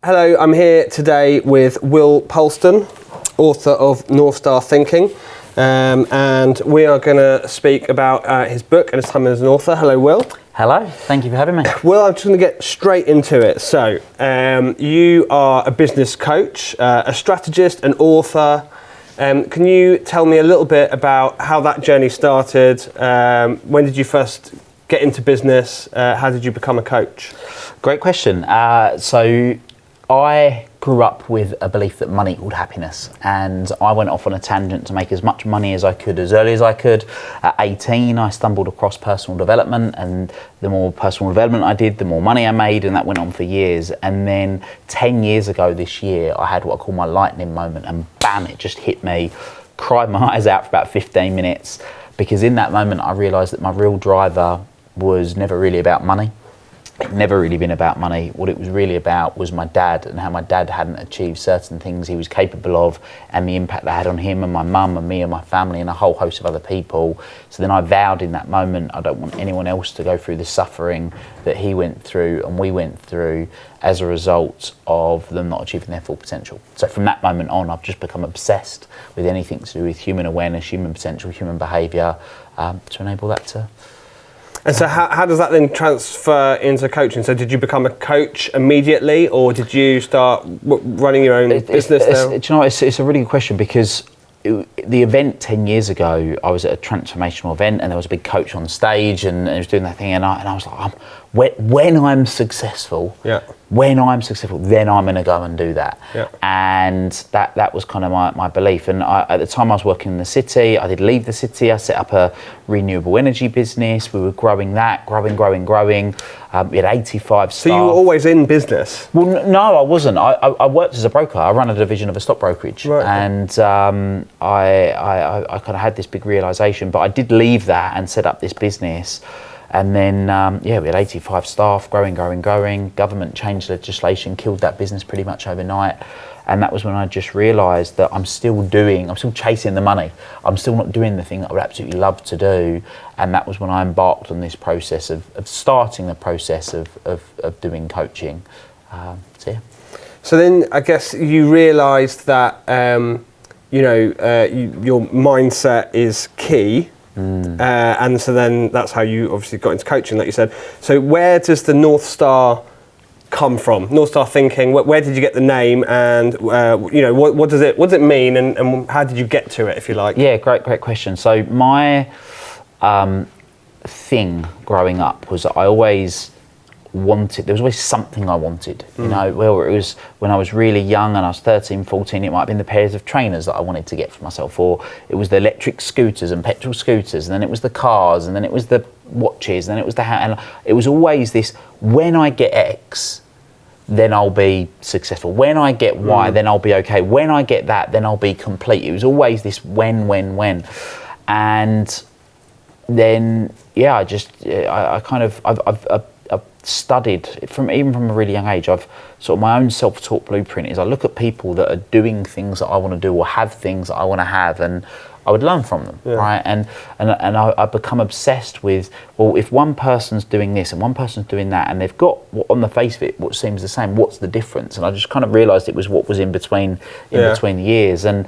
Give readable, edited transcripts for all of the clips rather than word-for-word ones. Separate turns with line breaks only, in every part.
Hello, I'm here today with Will Polston, author of North Star Thinking, and we are going to speak about his book and his time as an author. Hello, Will.
Hello, thank you for having me.
Will, I'm just going to get straight into it. So, you are a business coach, a strategist, an author. Can you tell me a little bit about how that journey started? When did you first get into business? How did you become a coach?
Great question. So I grew up with a belief that money equaled happiness, and I went off on a tangent to make as much money as I could as early as I could. At 18, I stumbled across personal development, and the more personal development I did, the more money I made, and that went on for years. And then 10 years ago this year, I had what I call my lightning moment, and bam, it just hit me. Cried my eyes out for about 15 minutes, because in that moment I realised that my real driver was never really about money. It never really been about money. What it was really about was my dad, and how my dad hadn't achieved certain things he was capable of, and the impact that had on him and my mum and me and my family and a whole host of other people. So then I vowed in that moment, I don't want anyone else to go through the suffering that he went through and we went through as a result of them not achieving their full potential. So from that moment on, I've just become obsessed with anything to do with human awareness, human potential, human behaviour, to enable that to...
And so how does that then transfer into coaching? So did you become a coach immediately, or did you start running your own business now?
Do you know, it's a really good question, because the event 10 years ago, I was at a transformational event, and there was a big coach on stage, and I was doing that thing, and I was like, when I'm successful, then I'm going to go and do that. And that was kind of my belief. And at the time I was working in the city, I did leave the city, I set up a renewable energy business. We were growing that, growing. We had 85 staff.
So you were always in business?
Well, no, I wasn't. I worked as a broker. I ran a division of a stock brokerage. Right. And I kind of had this big realisation, but I did leave that and set up this business. And then, we had 85 staff, growing. Government changed legislation, killed that business pretty much overnight. And that was when I just realised that I'm still chasing the money. I'm still not doing the thing that I would absolutely love to do. And that was when I embarked on this process of starting the process of doing coaching.
So then I guess you realised that, your mindset is key. And so then that's how you obviously got into coaching, like you said. So where does the North Star come from? North Star Thinking, where did you get the name, and what does it mean, and how did you get to it, if you like?
Yeah, great question. So my thing growing up was that I always wanted, there was always something I wanted, whether it was when I was really young and I was 13, 14, it might have been the pairs of trainers that I wanted to get for myself, or it was the electric scooters and petrol scooters, and then it was the cars, and then it was the watches, and then it was the hat, and it was always this, when I get X, then I'll be successful. When I get Y, then I'll be okay. When I get that, then I'll be complete. It was always this when. And then, I've studied even from a really young age. I've sort of, my own self-taught blueprint is I look at people that are doing things that I want to do, or have things that I want to have, and I would learn from them, right? And I become obsessed with, well, if one person's doing this and one person's doing that, and they've got on the face of it what seems the same, what's the difference? And I just kind of realised it was what was in between the years. And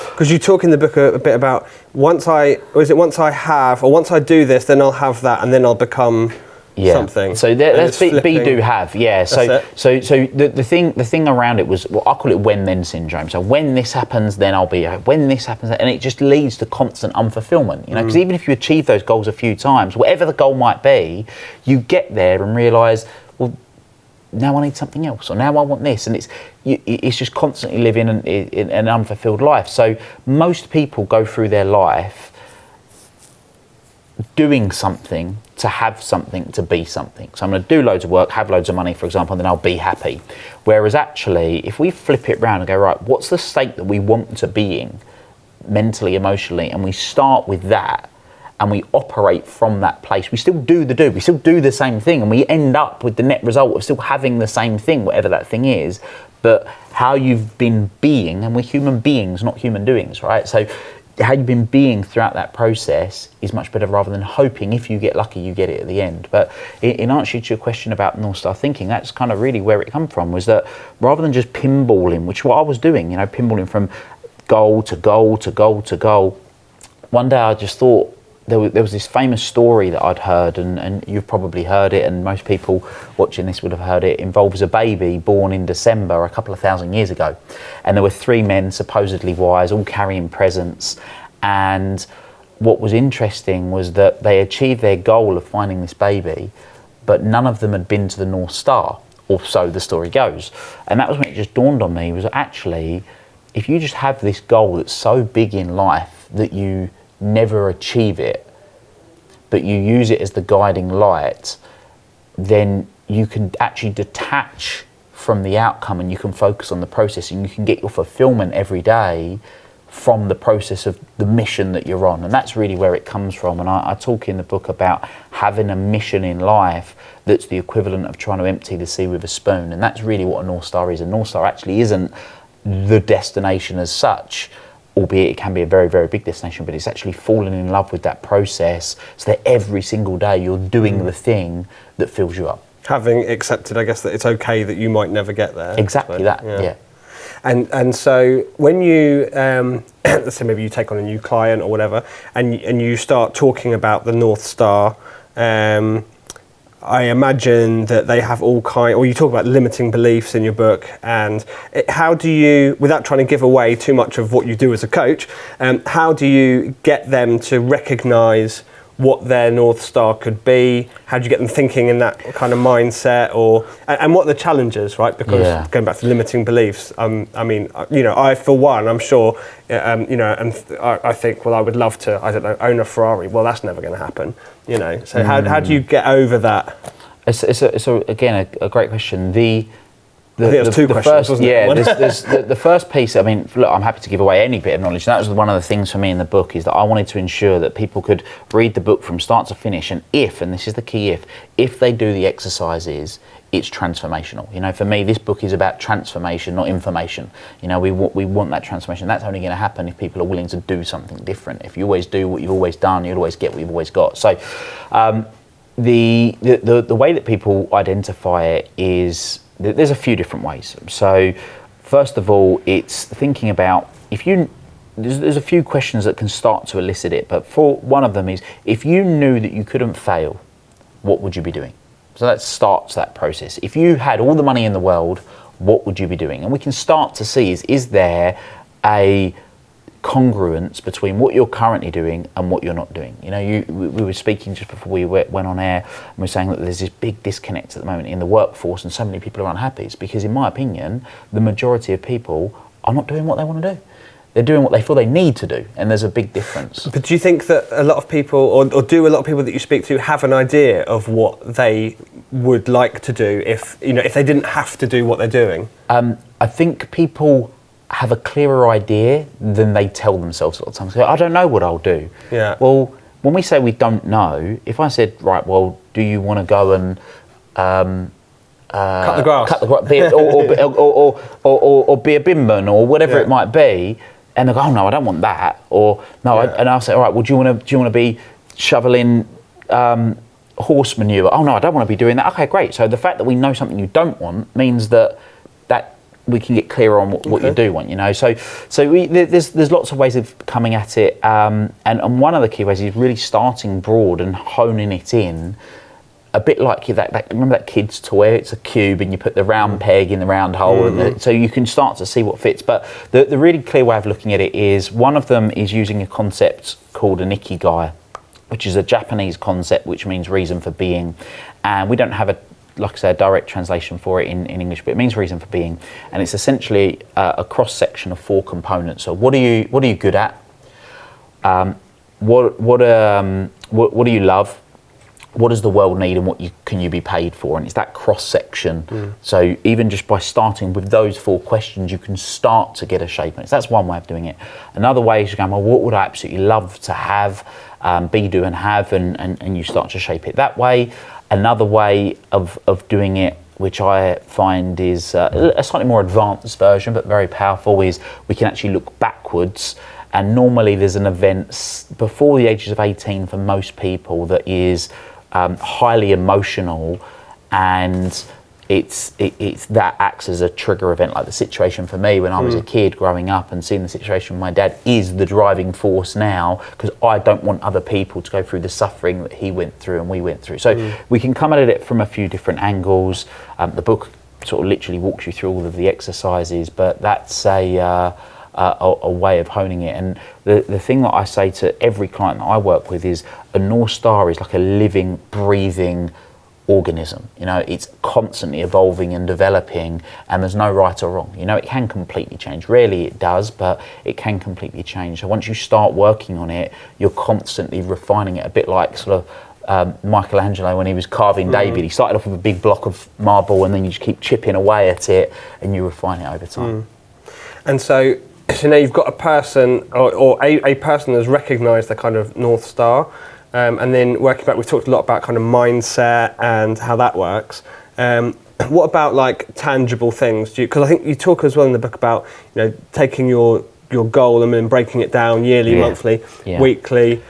because you talk in the book a bit about once I do this, then I'll have that, and then I'll become something.
So that's be, do, have. Yeah. So the thing around it was, well, I call it when then syndrome. So when this happens, then I'll be. When this happens, and it just leads to constant unfulfillment. Because even if you achieve those goals a few times, whatever the goal might be, you get there and realise, well, now I need something else, or now I want this, and it's just constantly living in an unfulfilled life. So most people go through their life doing something to have something, to be something. So I'm going to do loads of work, have loads of money, for example, and then I'll be happy. Whereas actually, if we flip it around and go, right, what's the state that we want to be in mentally, emotionally, and we start with that, and we operate from that place, we still do the same thing, and we end up with the net result of still having the same thing, whatever that thing is, but how you've been being, and we're human beings, not human doings, right? So how you've been being throughout that process is much better, rather than hoping if you get lucky you get it at the end. But in answer to your question about North Star thinking, that's kind of really where it come from, was that rather than just pinballing, which is what I was doing, pinballing from goal to goal to goal to goal, one day I just thought, there was this famous story that I'd heard, and you've probably heard it, and most people watching this would have heard it. It involves a baby born in December a couple of thousand years ago, and there were 3 men, supposedly wise, all carrying presents. And what was interesting was that they achieved their goal of finding this baby, but none of them had been to the North Star, or so the story goes. And that was when it just dawned on me, was actually, if you just have this goal that's so big in life that you never achieve it, but you use it as the guiding light, then you can actually detach from the outcome, and you can focus on the process, and you can get your fulfillment every day from the process of the mission that you're on. And that's really where it comes from. And I talk in the book about having a mission in life that's the equivalent of trying to empty the sea with a spoon, and that's really what a North Star is. A North Star actually isn't the destination as such, albeit it can be a very, very big destination, but it's actually falling in love with that process, so that every single day you're doing the thing that fills you up. Having
accepted, I guess, that it's okay that you might never get there.
Exactly that, yeah.
And so when you, let's say maybe you take on a new client or whatever, and you start talking about the North Star, I imagine that they have all or you talk about limiting beliefs in your book, and how do you, without trying to give away too much of what you do as a coach, how do you get them to recognise what their North Star could be? How do you get them thinking in that kind of mindset, and what are the challenges, right? Because going back to limiting beliefs, I mean, I, for one, I'm sure, and I think, well, I would love to, I don't know, own a Ferrari. Well, that's never going to happen, So how do you get over that?
It's again a great question.
I think it was 2 questions, wasn't it?
There's the first piece. I mean, look, I'm happy to give away any bit of knowledge. And that was one of the things for me in the book, is that I wanted to ensure that people could read the book from start to finish, and this is the key, if they do the exercises, it's transformational. For me, this book is about transformation, not information. We want that transformation. That's only going to happen if people are willing to do something different. If you always do what you've always done, you'll always get what you've always got. So the way that people identify it is, there's a few different ways. So first of all, it's thinking about, there's a few questions that can start to elicit it, but for one of them is, if you knew that you couldn't fail, what would you be doing? So that starts that process. If you had all the money in the world, what would you be doing? And we can start to see, is there a congruence between what you're currently doing and what you're not doing? We were speaking just before we went on air, and we were saying that there's this big disconnect at the moment in the workforce, and so many people are unhappy. It's because, in my opinion, the majority of people are not doing what they want to do. They're doing what they feel they need to do, and there's a big difference. But
do you think that a lot of people, or do a lot of people that you speak to, have an idea of what they would like to do if they didn't have to do what they're doing?
I think people have a clearer idea than they tell themselves a lot of times. I don't know what I'll do.
Yeah.
Well, when we say we don't know, if I said, right, well, do you want to go and
cut the grass,
or be a binman, or whatever it might be, and they go, oh no, I don't want that, or no, and I'll say, all right, well, do you want to be shoveling horse manure? Oh no, I don't want to be doing that. Okay, great. So the fact that we know something you don't want means that we can get clearer on what you do want, So there's lots of ways of coming at it, and one of the key ways is really starting broad and honing it in, a bit like that. Remember that kid's toy? It's a cube, and you put the round peg in the round hole, and so you can start to see what fits. But the really clear way of looking at it is, one of them is using a concept called an ikigai, which is a Japanese concept which means reason for being, and we don't have a direct translation for it in English, but it means reason for being, and it's essentially a cross section of 4 components. So what are you good at? What do you love? What does the world need, and what can you be paid for? And it's that cross section. So even just by starting with those 4 questions, you can start to get a shape on it. So that's one way of doing it. Another way is going, well, what would I absolutely love to have, be, do, and have, and you start to shape it that way. Another way of doing it, which I find is a slightly more advanced version, but very powerful, is we can actually look backwards And normally there's an event before the ages of 18 for most people that is highly emotional, and it's that acts as a trigger event. Like the situation for me when I was a kid growing up and seeing the situation with my dad is the driving force now, because I don't want other people to go through the suffering that he went through and we went through. So we can come at it from a few different angles. The book sort of literally walks you through all of the exercises, but that's a way of honing it. And the thing that I say to every client that I work with is a North Star is like a living, breathing organism. You know, it's constantly evolving and developing, and there's no right or wrong. You know, it can completely change. Rarely it does, but it can completely change. So once you start working on it, you're constantly refining it, a bit like sort of Michelangelo when he was carving David. He started off with a big block of marble, and then you just keep chipping away at it and you refine it over time.
And so now you've got a person or a person that's recognised the kind of North Star, and then working back, we've talked a lot about kind of mindset and how that works. What about like tangible things? Because I think you talk as well in the book about, you know, taking your goal and then breaking it down yearly, monthly, weekly.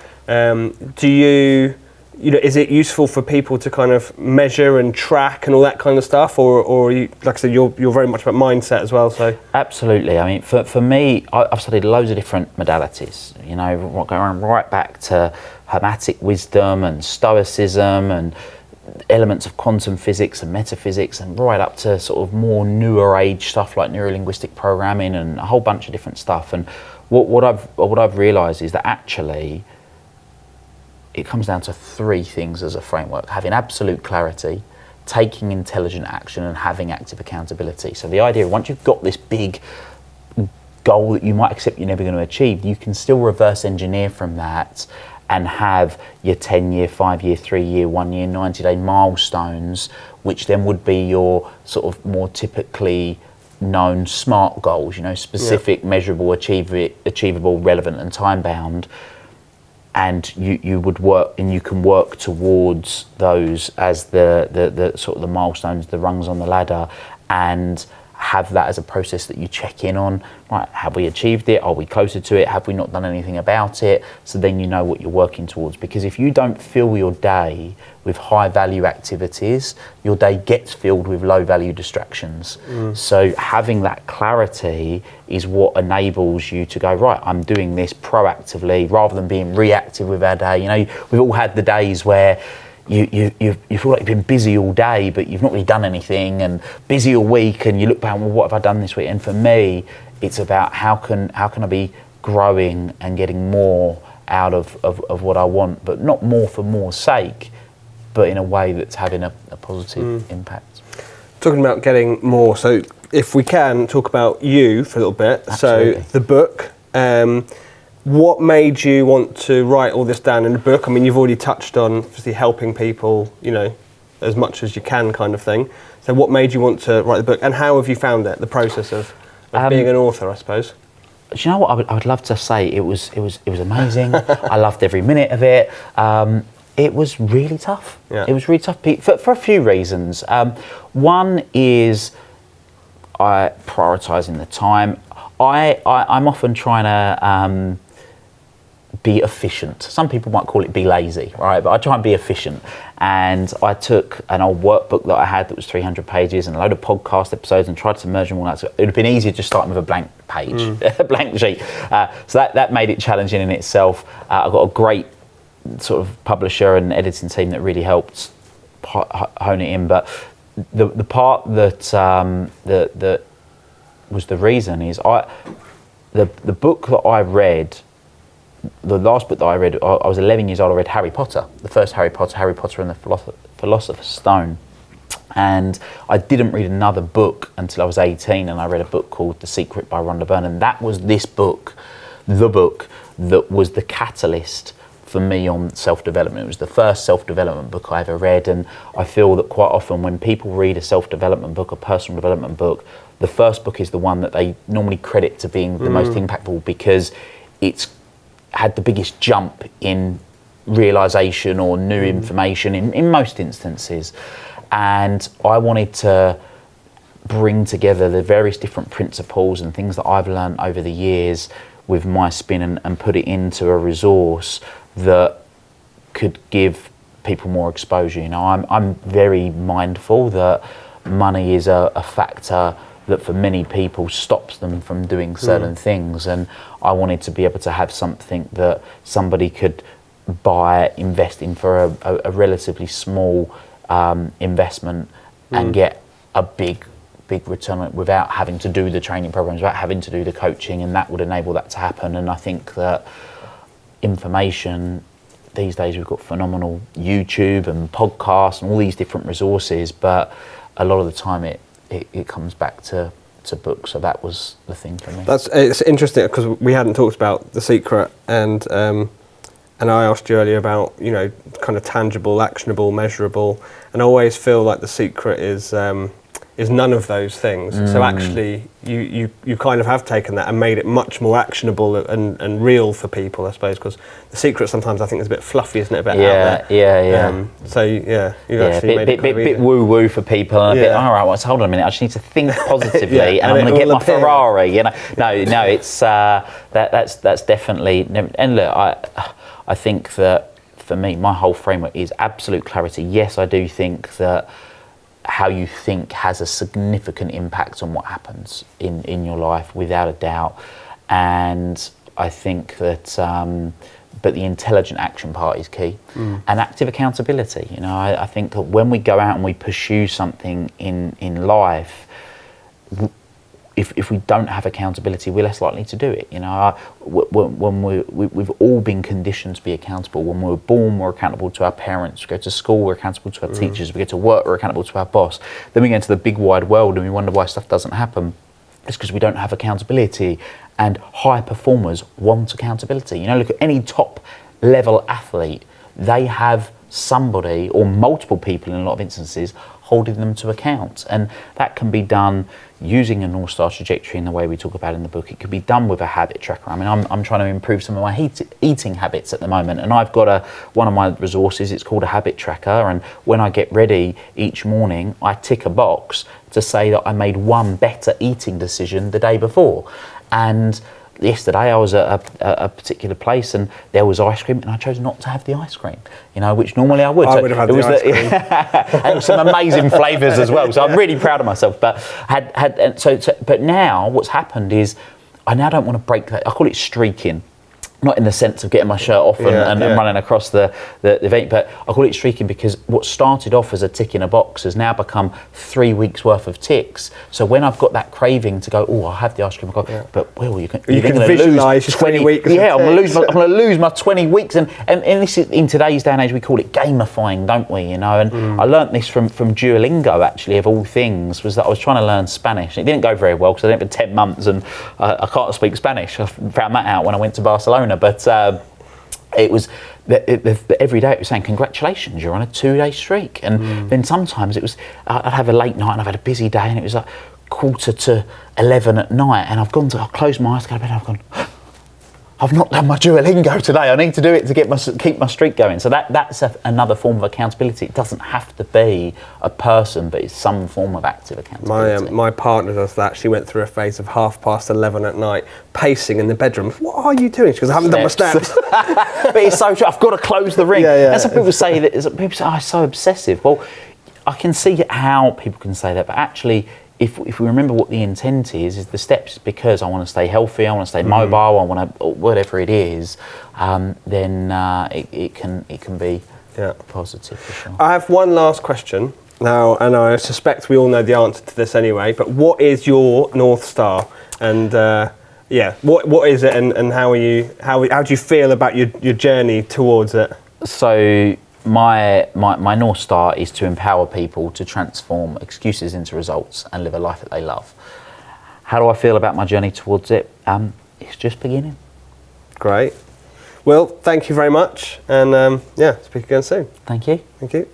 You know, is it useful for people to kind of measure and track and all that kind of stuff, or you, like I said, you're very much about mindset as well? So
absolutely. I mean, for me, I've studied loads of different modalities. You know, going right back to Hermetic wisdom and Stoicism and elements of quantum physics and metaphysics, and right up to sort of more newer age stuff like neurolinguistic programming and a whole bunch of different stuff. And what I've realised is that actually it comes down to three things as a framework: having absolute clarity, taking intelligent action, and having active accountability. So the idea, once you've got this big goal that you might accept you're never going to achieve, you can still reverse engineer from that and have your 10-year, 5-year, 3-year, 1-year, 90-day milestones, which then would be your sort of more typically known SMART goals, you know, specific, measurable, achievable, relevant, and time-bound. And you would work, and you can work towards those as the sort of the milestones, the rungs on the ladder, and have that as a process that you check in on. Right, have we achieved it? Are we closer to it? Have we not done anything about it? So then you know what you're working towards. Because if you don't fill your day with high value activities, your day gets filled with low value distractions. So having that clarity is what enables you to go, right, I'm doing this proactively rather than being reactive with our day. You know, we've all had the days where you feel like you've been busy all day, but you've not really done anything, and busy all week, and you look back, well, what have I done this week? And for me, it's about how can I be growing and getting more out of what I want, but not more for more's sake, but in a way that's having a positive impact.
Talking about getting more, so if we can talk about you for a little bit.
Absolutely.
So the book, what made you want to write all this down in the book? I mean, you've already touched on obviously helping people, you know, as much as you can, kind of thing. So what made you want to write the book, and how have you found it, the process of being an author, I suppose?
Do you know what? I would love to say it was amazing. I loved every minute of it. It was really tough.
Yeah.
It was really tough for a few reasons. One is prioritising the time. I'm often trying to be efficient. Some people might call it be lazy, right? But I try and be efficient. And I took an old workbook that I had that was 300 pages and a load of podcast episodes and tried to merge them all out. So it would have been easier just starting with a blank page, a blank sheet. So that made it challenging in itself. I got a great sort of publisher and editing team that really helped hone it in. But the part that was the reason is the book that I read, the last book that I read, I was 11 years old. I read Harry Potter, the first Harry Potter and the Philosopher's Stone. And I didn't read another book until I was 18, and I read a book called The Secret by Rhonda Byrne. And that was this book, the book that was the catalyst for me on self-development. It was the first self-development book I ever read. And I feel that quite often when people read a self-development book, a personal development book, the first book is the one that they normally credit to being the most impactful, because it's had the biggest jump in realization or new information in most instances. And I wanted to bring together the various different principles and things that I've learned over the years with my spin and put it into a resource that could give people more exposure. You know, I'm very mindful that money is a factor that for many people stops them from doing certain things, and I wanted to be able to have something that somebody could buy, invest in for a relatively small investment and get a big return on it without having to do the training programs, without having to do the coaching, and that would enable that to happen. And I think that information these days, we've got phenomenal YouTube and podcasts and all these different resources, but a lot of the time it comes back to books. So that was the thing for me.
It's interesting because we hadn't talked about The Secret, and I asked you earlier about, you know, kind of tangible, actionable, measurable, and I always feel like The Secret is none of those things. So actually you kind of have taken that and made it much more actionable and real for people, I suppose, because The Secret sometimes I think is a bit fluffy, isn't it, a bit out there.
Yeah.
So yeah, you've actually made it
bit woo-woo for people, and a bit, all right, well, hold on a minute, I just need to think positively and I'm going to get my Ferrari, you know. No, it's that's definitely, and look, I think that for me, my whole framework is absolute clarity. Yes, I do think that how you think has a significant impact on what happens in your life, without a doubt. And I think that, but the intelligent action part is key. And active accountability. You know, I think that when we go out and we pursue something in life, if we don't have accountability, we're less likely to do it. You know, when we've all been conditioned to be accountable. When we were born, we're accountable to our parents. We go to school, we're accountable to our teachers. We go to work, we're accountable to our boss. Then we go into the big wide world and we wonder why stuff doesn't happen. It's because we don't have accountability. And high performers want accountability. You know, look at any top level athlete. They have somebody or multiple people in a lot of instances holding them to account, and that can be done using a North Star trajectory in the way we talk about in the book. It could be done with a habit tracker. I mean, I'm trying to improve some of my eating habits at the moment, and I've got one of my resources. It's called a habit tracker, and when I get ready each morning, I tick a box to say that I made one better eating decision the day before. And yesterday I was at a particular place and there was ice cream, and I chose not to have the ice cream, you know, which normally I would.
I would have had the ice cream.
And it was some amazing flavours as well, so I'm really proud of myself. But but now what's happened is I now don't want to break that. I call it streaking. Not in the sense of getting my shirt off and running across the event, but I call it streaking because what started off as a tick in a box has now become 3 weeks worth of ticks. So when I've got that craving to go, oh, I'll have the ice cream, but Will, you can
visualise your 20 weeks.
Yeah, I'm going to lose my 20 weeks, and this is, in today's day and age, we call it gamifying, don't we? You know, and I learnt this from Duolingo, actually, of all things, was that I was trying to learn Spanish. It didn't go very well because I did it for 10 months and I can't speak Spanish. I found that out when I went to Barcelona. But it was every day it was saying, congratulations, you're on a 2-day streak. And then sometimes it was, I'd have a late night and I've had a busy day and it was like 11:15 at night, and I've closed my eyes, go to bed, and I've gone, I've not done my Duolingo today. I need to do it to keep my streak going. So that's another form of accountability. It doesn't have to be a person, but it's some form of active accountability.
My partner does that. She went through a phase of 11:30 at night, pacing in the bedroom. What are you doing? She goes, I haven't done my steps.
But it's so true. I've got to close the ring. And some people say that. People say, oh, it's so obsessive. Well, I can see how people can say that, but actually, if we remember what the intent is the steps because I want to stay healthy, I want to stay mobile, I want to, whatever it is, then it can be positive for sure.
I have one last question now, and I suspect we all know the answer to this anyway, but what is your North Star? And what is it, and how do you feel about your journey towards it?
So my North Star is to empower people to transform excuses into results and live a life that they love. How do I feel about my journey towards it? It's just beginning.
Great. Well, thank you very much, and speak again soon.
Thank you.
Thank you.